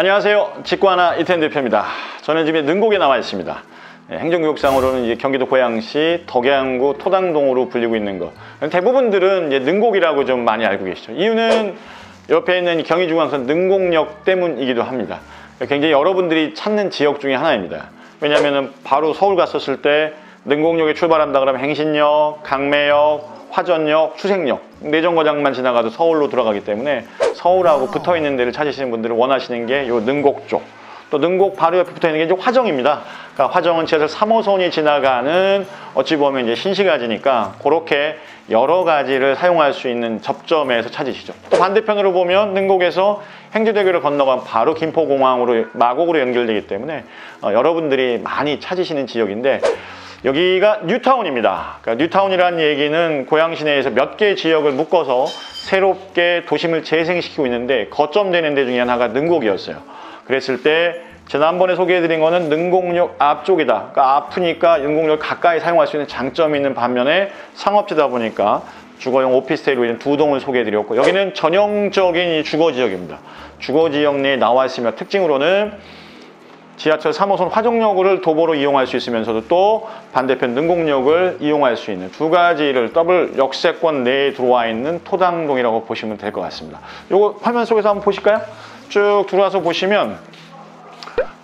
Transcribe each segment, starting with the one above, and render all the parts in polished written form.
안녕하세요. 직구하나 이태현 대표입니다. 저는 지금 능곡에 나와 있습니다. 행정구역상으로는 이제 경기도 고양시 덕양구 토당동으로 불리고 있는 거. 대부분들은 이제 능곡이라고 좀 많이 알고 계시죠. 이유는 옆에 있는 경의중앙선 능곡역 때문이기도 합니다. 굉장히 여러분들이 찾는 지역 중에 하나입니다. 왜냐하면 바로 서울 갔었을 때 능곡역에 출발한다 그러면 행신역, 강매역, 화전역, 수색역, 내정거장만 지나가도 서울로 들어가기 때문에 서울하고 붙어 있는 데를 찾으시는 분들은 원하시는 게 요 능곡 쪽. 또 능곡 바로 옆에 붙어 있는 게 이제 화정입니다. 그러니까 화정은 지하철 3호선이 지나가는 어찌 보면 이제 신시가지니까 그렇게 여러 가지를 사용할 수 있는 접점에서 찾으시죠. 또 반대편으로 보면 능곡에서 행주대교를 건너가면 바로 김포공항으로 마곡으로 연결되기 때문에 여러분들이 많이 찾으시는 지역인데 여기가 뉴타운입니다. 그러니까 뉴타운이라는 얘기는 고양시 내에서 몇 개의 지역을 묶어서 새롭게 도심을 재생시키고 있는데 거점되는 데 중에 하나가 능곡이었어요. 그랬을 때 지난번에 소개해드린 거는 능곡역 앞쪽이다. 그러니까 아프니까 능곡역 가까이 사용할 수 있는 장점이 있는 반면에 상업지다 보니까 주거용 오피스텔로 있는 두 동을 소개해드렸고 여기는 전형적인 주거지역입니다. 주거지역 내에 나와 있으며 특징으로는 지하철 3호선 화정역을 도보로 이용할 수 있으면서도 또 반대편 능곡역을 이용할 수 있는 두 가지를 더블 역세권 내에 들어와 있는 토당동이라고 보시면 될 것 같습니다. 요거 화면 속에서 한번 보실까요? 쭉 들어와서 보시면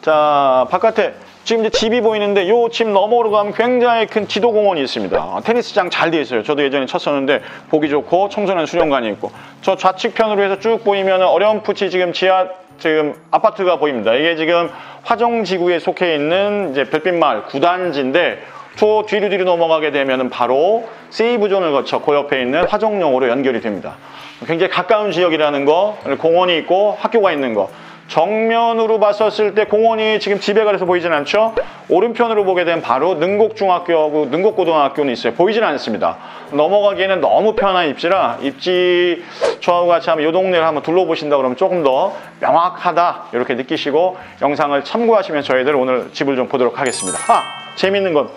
자 바깥에 지금 이제 집이 보이는데 요 집 너머로 가면 굉장히 큰 지도공원이 있습니다. 테니스장 잘 돼 있어요. 저도 예전에 쳤었는데 보기 좋고 청소년 수련관이 있고 저 좌측편으로 해서 쭉 보이면 어렴풋이 지금 아파트가 보입니다. 이게 지금 화정지구에 속해 있는 이제 별빛마을 9단지인데 저 뒤로 넘어가게 되면 바로 세이브존을 거쳐 그 옆에 있는 화정역으로 연결이 됩니다. 굉장히 가까운 지역이라는 거, 공원이 있고 학교가 있는 거. 정면으로 봤었을 때 공원이 지금 지배가려서 보이진 않죠? 오른편으로 보게 되면 바로 능곡중학교하고 능곡고등학교는 있어요. 보이진 않습니다. 넘어가기에는 너무 편한 입지라 입지 저하고 같이 한번 이 동네를 한번 둘러보신다 그러면 조금 더 명확하다 이렇게 느끼시고 영상을 참고하시면 저희들 오늘 집을 좀 보도록 하겠습니다. 재밌는 건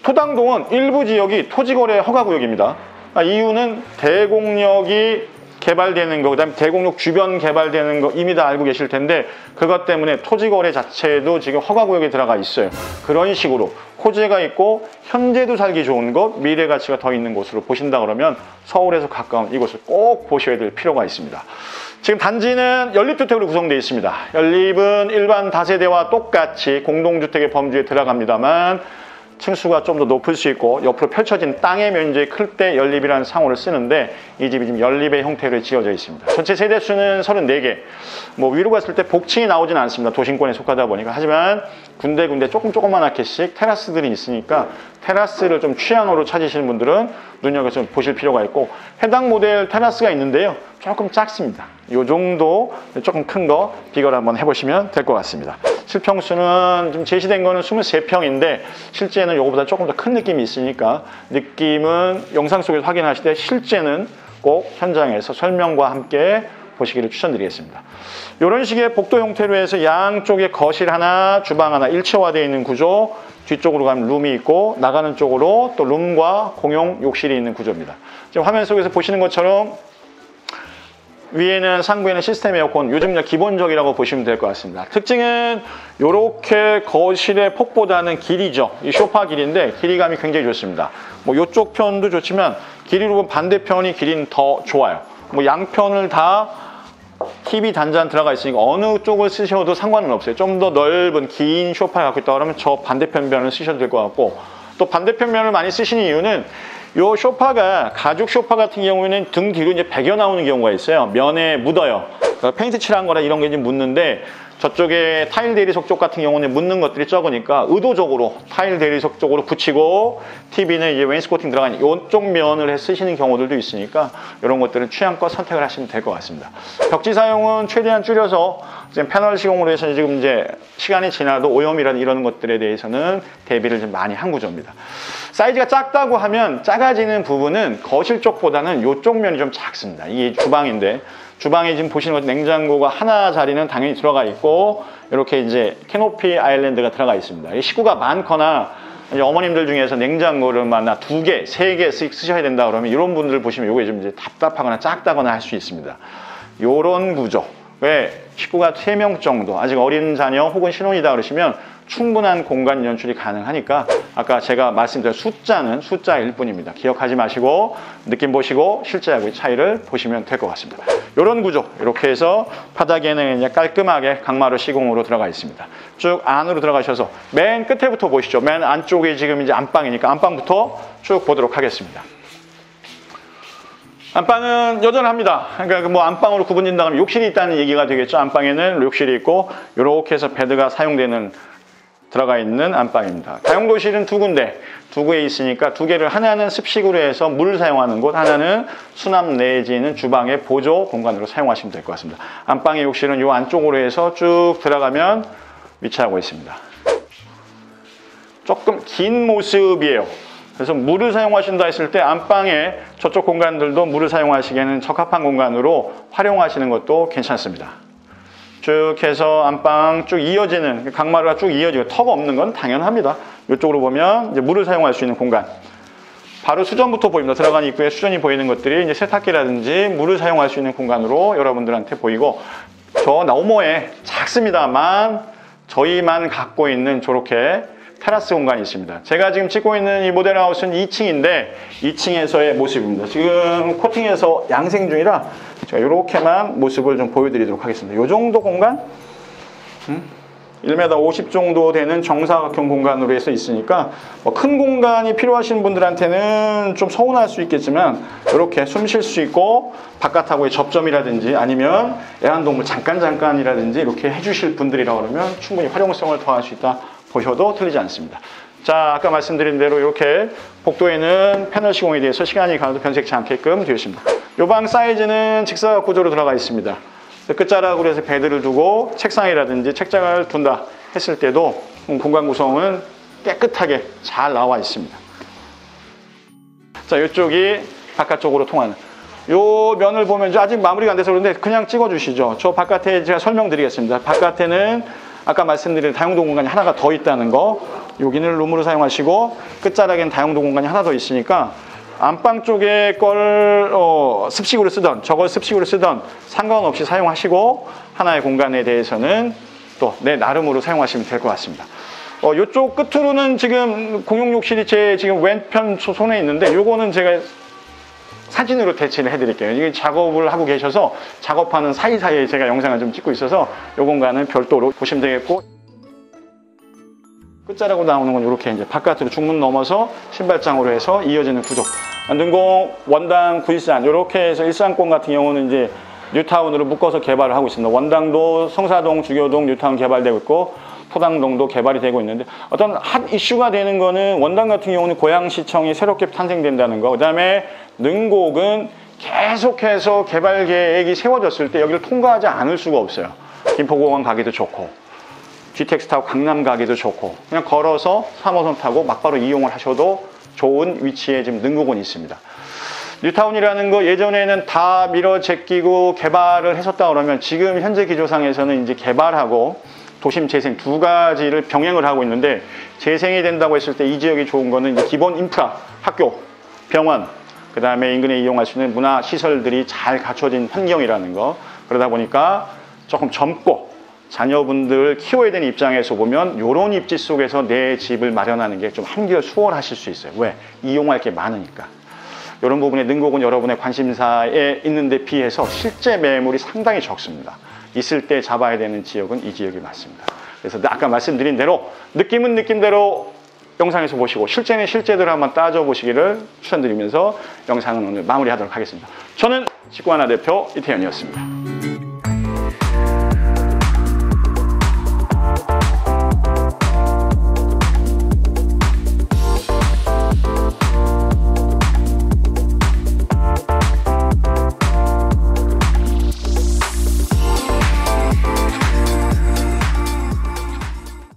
토당동은 일부 지역이 토지거래 허가구역입니다. 이유는 대곡역이 개발되는 거, 그 다음에 대곡역 주변 개발되는 거 이미 다 알고 계실 텐데 그것 때문에 토지거래 자체도 지금 허가구역에 들어가 있어요. 그런 식으로 호재가 있고 현재도 살기 좋은 곳, 미래 가치가 더 있는 곳으로 보신다 그러면 서울에서 가까운 이곳을 꼭 보셔야 될 필요가 있습니다. 지금 단지는 연립주택으로 구성되어 있습니다. 연립은 일반 다세대와 똑같이 공동주택의 범주에 들어갑니다만 층수가 좀 더 높을 수 있고 옆으로 펼쳐진 땅의 면적이 클 때 연립이라는 상호를 쓰는데 이 집이 지금 연립의 형태로 지어져 있습니다. 전체 세대수는 34개. 위로 갔을 때 복층이 나오진 않습니다. 도심권에 속하다 보니까. 하지만 군데군데 조그만하게씩 테라스들이 있으니까 테라스를 좀 취향으로 찾으시는 분들은 눈여겨서 보실 필요가 있고 해당 모델 테라스가 있는데요. 조금 작습니다. 이 정도 조금 큰 거 비교를 한번 해보시면 될 것 같습니다. 실평수는 좀 제시된 거는 23평인데 실제는 이거보다 조금 더 큰 느낌이 있으니까 느낌은 영상 속에서 확인하시되 실제는 꼭 현장에서 설명과 함께 보시기를 추천드리겠습니다. 이런 식의 복도 형태로 해서 양쪽에 거실 하나, 주방 하나 일체화되어 있는 구조, 뒤쪽으로 가면 룸이 있고 나가는 쪽으로 또 룸과 공용 욕실이 있는 구조입니다. 지금 화면 속에서 보시는 것처럼 위에는 상부에는 시스템 에어컨, 요즘 기본적이라고 보시면 될 것 같습니다. 특징은 이렇게 거실의 폭보다는 길이죠. 이 소파 길인데 길이감이 굉장히 좋습니다. 이쪽 편도 좋지만 길이로 보면 반대편이 길이는 더 좋아요. 양편을 다 TV 단자는 들어가 있으니까 어느 쪽을 쓰셔도 상관은 없어요. 좀 더 넓은 긴 소파를 갖고 있다 그러면 저 반대편 면을 쓰셔도 될 것 같고 또 반대편 면을 많이 쓰시는 이유는 요 소파가 가죽 소파 같은 경우에는 등 뒤로 이제 베겨 나오는 경우가 있어요. 면에 묻어요. 그러니까 페인트 칠한 거라 이런 게 이제 묻는데 저쪽에 타일 대리석 쪽 같은 경우는 묻는 것들이 적으니까 의도적으로 타일 대리석 쪽으로 붙이고 TV는 이제 웨인스코팅 들어간 이쪽 면을 쓰시는 경우들도 있으니까 이런 것들은 취향껏 선택을 하시면 될 것 같습니다. 벽지 사용은 최대한 줄여서 지금 패널 시공으로 해서 지금 이제 시간이 지나도 오염이라든 이런 것들에 대해서는 대비를 좀 많이 한 구조입니다. 사이즈가 작다고 하면 작아지는 부분은 거실 쪽보다는 이쪽 면이 좀 작습니다. 이게 주방인데 주방에 지금 보시는 것처럼 냉장고가 하나 자리는 당연히 들어가 있고 이렇게 이제 캐노피 아일랜드가 들어가 있습니다. 식구가 많거나 이제 어머님들 중에서 냉장고를 만나 2개, 3개씩 쓰셔야 된다 그러면 이런 분들 보시면 이게 좀 이제 답답하거나 작다거나 할 수 있습니다. 이런 구조. 식구가 3명 정도, 아직 어린 자녀 혹은 신혼이다 그러시면 충분한 공간 연출이 가능하니까 아까 제가 말씀드린 숫자는 숫자일 뿐입니다. 기억하지 마시고 느낌 보시고 실제하고의 차이를 보시면 될 것 같습니다. 이런 구조, 이렇게 해서 바닥에는 이제 깔끔하게 강마루 시공으로 들어가 있습니다. 쭉 안으로 들어가셔서 맨 끝에부터 보시죠. 맨 안쪽에 지금 이제 안방이니까 안방부터 쭉 보도록 하겠습니다. 안방은 여전합니다. 그러니까 뭐 안방으로 구분된다 하면 욕실이 있다는 얘기가 되겠죠. 안방에는 욕실이 있고 이렇게 해서 베드가 들어가 있는 안방입니다. 다용도실은 2군데 있으니까 2개를 하나는 습식으로 해서 물 사용하는 곳, 하나는 수납 내지는 주방의 보조 공간으로 사용하시면 될 것 같습니다. 안방의 욕실은 이 안쪽으로 해서 쭉 들어가면 위치하고 있습니다. 조금 긴 모습이에요. 그래서 물을 사용하신다 했을 때 안방에 저쪽 공간들도 물을 사용하시기에는 적합한 공간으로 활용하시는 것도 괜찮습니다. 쭉 해서 안방 쭉 이어지는, 강마루가 쭉 이어지고 터가 없는 건 당연합니다. 이쪽으로 보면 이제 물을 사용할 수 있는 공간. 바로 수전부터 보입니다. 들어간 입구에 수전이 보이는 것들이 이제 세탁기라든지 물을 사용할 수 있는 공간으로 여러분들한테 보이고, 저 너머에 작습니다만 저희만 갖고 있는 저렇게 테라스 공간이 있습니다. 제가 지금 찍고 있는 이 모델하우스는 2층인데 2층에서의 모습입니다. 지금 코팅해서 양생 중이라 제가 이렇게만 모습을 좀 보여드리도록 하겠습니다. 이 정도 공간? 1m 50 정도 되는 정사각형 공간으로 해서 있으니까 뭐 큰 공간이 필요하신 분들한테는 좀 서운할 수 있겠지만 이렇게 숨 쉴 수 있고 바깥하고의 접점이라든지 아니면 애완동물 잠깐이라든지 이렇게 해주실 분들이라 그러면 충분히 활용성을 더할 수 있다 보셔도 틀리지 않습니다. 자, 아까 말씀드린 대로 이렇게 복도에는 패널 시공에 대해서 시간이 가도 변색치 않게끔 되어 있습니다. 이 방 사이즈는 직사각 구조로 들어가 있습니다. 끝자락으로 해서 베드를 두고 책상이라든지 책장을 둔다 했을 때도 공간 구성은 깨끗하게 잘 나와 있습니다. 자, 이쪽이 바깥쪽으로 통하는 요 면을 보면 아직 마무리가 안 돼서 그런데 그냥 찍어주시죠. 저 바깥에 제가 설명드리겠습니다. 바깥에는 아까 말씀드린 다용도 공간이 하나가 더 있다는 거, 여기는 룸으로 사용하시고 끝자락엔 다용도 공간이 하나 더 있으니까 안방 쪽에 걸 습식으로 쓰던 저걸 습식으로 쓰던 상관없이 사용하시고 하나의 공간에 대해서는 또 내 나름으로 사용하시면 될 것 같습니다. 이쪽 끝으로는 지금 공용 욕실이 제 지금 왼편 손에 있는데 요거는 제가 사진으로 대체를 해드릴게요. 이게 작업을 하고 계셔서 작업하는 사이사이에 제가 영상을 좀 찍고 있어서 이 공간은 별도로 보시면 되겠고, 끝자락으로 나오는 건 이렇게 이제 바깥으로 중문 넘어서 신발장으로 해서 이어지는 구조. 능공 원당 구일산 이렇게 해서 일산권 같은 경우는 이제 뉴타운으로 묶어서 개발을 하고 있습니다. 원당도 성사동, 주교동, 뉴타운 개발되고 있고 토당동도 개발이 되고 있는데 어떤 핫 이슈가 되는 거는 원당 같은 경우는 고양시청이 새롭게 탄생된다는 거, 그 다음에 능곡은 계속해서 개발 계획이 세워졌을 때 여기를 통과하지 않을 수가 없어요. 김포공항 가기도 좋고 GTX 타고 강남 가기도 좋고 그냥 걸어서 3호선 타고 막바로 이용을 하셔도 좋은 위치에 지금 능곡은 있습니다. 뉴타운이라는 거 예전에는 다 밀어 제끼고 개발을 했었다 그러면 지금 현재 기조상에서는 이제 개발하고 도심 재생 두 가지를 병행을 하고 있는데, 재생이 된다고 했을 때 이 지역이 좋은 거는 이제 기본 인프라, 학교, 병원, 그 다음에 인근에 이용할 수 있는 문화 시설들이 잘 갖춰진 환경이라는 거. 그러다 보니까 조금 젊고 자녀분들 키워야 되는 입장에서 보면 이런 입지 속에서 내 집을 마련하는 게 좀 한결 수월하실 수 있어요. 왜? 이용할 게 많으니까. 이런 부분에 능곡은 여러분의 관심사에 있는데 비해서 실제 매물이 상당히 적습니다. 있을 때 잡아야 되는 지역은 이 지역이 맞습니다. 그래서 아까 말씀드린 대로 느낌은 느낌대로 영상에서 보시고 실제는 실제대로 한번 따져보시기를 추천드리면서 영상은 오늘 마무리하도록 하겠습니다. 저는 직구하나 대표 이태현이었습니다.